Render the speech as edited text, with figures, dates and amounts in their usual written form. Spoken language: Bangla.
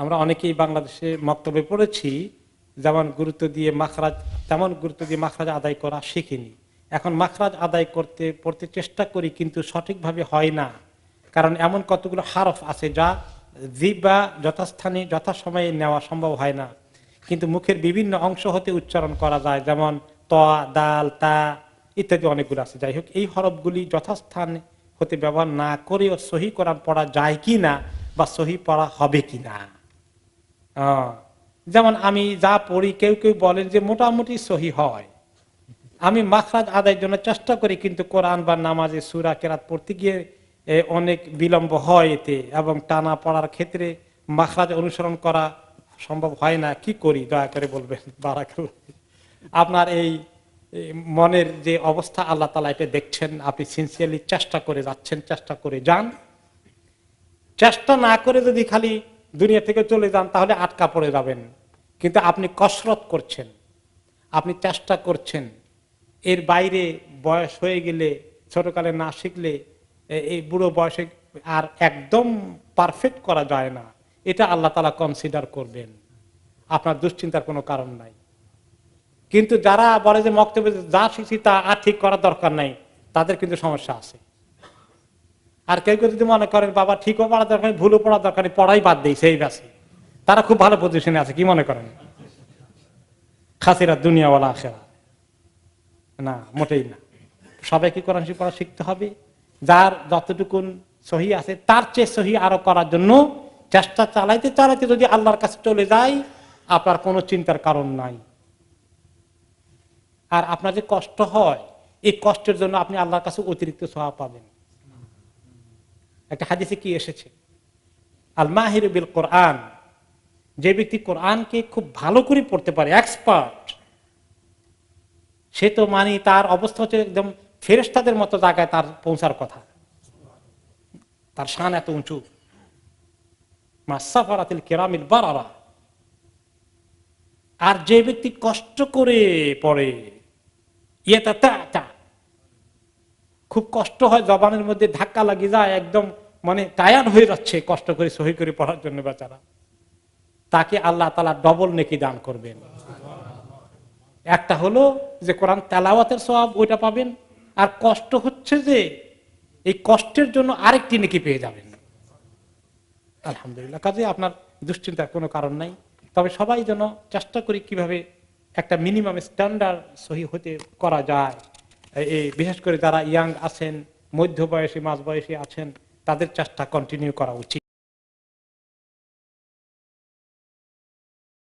আমরা অনেকেই বাংলাদেশে মক্তবে পড়েছি, যেমন গুরুত্ব দিয়ে মাখরাজ, তেমন গুরুত্ব দিয়ে মাখরাজ আদায় করা শিখিনি। এখন মাখরাজ আদায় পড়তে চেষ্টা করি, কিন্তু সঠিকভাবে হয় না। কারণ এমন কতগুলো হারফ আছে যা জিহ্বা যথাস্থানে যথাসময়ে নেওয়া সম্ভব হয় না, কিন্তু মুখের বিভিন্ন অংশ হতে উচ্চারণ করা যায়, যেমন ত, দাল, তা ইত্যাদি অনেকগুলো আছে। যাই হোক, এই হরফগুলি যথাস্থান হতে ব্যবহার না করেও সহি কোরআন পড়া যায় কি না, বা সহি পড়া হবে কি না। যেমন আমি যা পড়ি, কেউ কেউ বলেন যে মোটামুটি সহি হয়। আমি মাখরাজ আদায়ের জন্য চেষ্টা করি, কিন্তু কোরআন বা নামাজে সূরা কেরাত পড়তে গিয়ে অনেক বিলম্ব হয় এতে, এবং টানা পড়ার ক্ষেত্রে মাখরাজ অনুসরণ করা সম্ভব হয় না। কি করি দয়া করে বলবেন। বারাকাল্লাহ। আপনার এই মনের যে অবস্থা, আল্লাহ তাআলা এটা দেখছেন। আপনি সিনসিয়ারলি চেষ্টা করে যাচ্ছেন, চেষ্টা করে যান। চেষ্টা না করে যদি খালি দুনিয়া থেকে চলে যান, তাহলে আটকা পড়ে যাবেন। কিন্তু আপনি কসরত করছেন, আপনি চেষ্টা করছেন। এর বাইরে বয়স হয়ে গেলে, ছোটকালে না শিখলে এই বুড়ো বয়সে আর একদম পারফেক্ট করা যায় না। এটা আল্লাহ তাআলা কনসিডার করবেন। আপনার দুশ্চিন্তার কোনো কারণ নাই। কিন্তু যারা বলে যে মক্তবে যা শিখছি তা আর ঠিক করার দরকার নাই, তাদের কিন্তু সমস্যা আছে। আর কেউ কেউ যদি মনে করেন বাবা ঠিকও পড়া দরকার নেই, ভুলও পড়া দরকার নেই, পড়াই বাদ দিই, সেই ব্যাসে, তারা খুব ভালো পজিশনে আছে। কি মনে করেন? খাসিরা দুনিয়াওয়ালা আখেরা? না, মোটেই না। সবাইকে কোরআন শরীফ পড়া শিখতে হবে। যার যতটুকুন সহি আছে তার চেয়ে সহি আরো করার জন্য চেষ্টা চালাইতে চালাইতে যদি আল্লাহর কাছে চলে যায়, আপনার কোনো চিন্তার কারণ নাই। আর আপনার যে কষ্ট হয়, এই কষ্টের জন্য আপনি আল্লাহর কাছে অতিরিক্ত সওয়াব পাবেন। একটা হাদিসে কি এসেছে, আল মাহির বিল কোরআন, যে ব্যক্তি কোরআনকে খুব ভালো করে পড়তে পারে, এক্সপার্ট, সে তো মানে তার অবস্থা হচ্ছে একদম ফেরেশতাদের মতো জায়গায় তার পৌঁছার কথা। তার শান এত উঁচু। মাসাফারাতিল কিরামিল বারারা। আর যে ব্যক্তি কষ্ট করে পড়ে, খুব কষ্ট হয়, জবানের মধ্যে ধাক্কা লাগি যায়, একদম মানে টায়ার্ড হয়ে যাচ্ছে কষ্ট করে সহি করে পড়ার জন্য বেচারা, তাকে আল্লাহ তাআলা ডবল নেকি দান করবেন। একটা হলো যে কোরআন তেলাওয়াতের সওয়াব, ওইটা পাবেন। আর কষ্ট হচ্ছে যে এই কষ্টের জন্য আরেকটি নেকি পেয়ে যাবেন। আলহামদুলিল্লাহ। কাজে আপনার দুশ্চিন্তার কোনো কারণ নাই। তবে সবাই যেন চেষ্টা করি কিভাবে একটা মিনিমাম স্ট্যান্ডার্ড সহি হতে করা যায়। এই বিশেষ করে যারা ইয়াং আছেন, মধ্য বয়সী, মাঝ বয়সী আছেন, তাদের চেষ্টা কন্টিনিউ করা উচিত।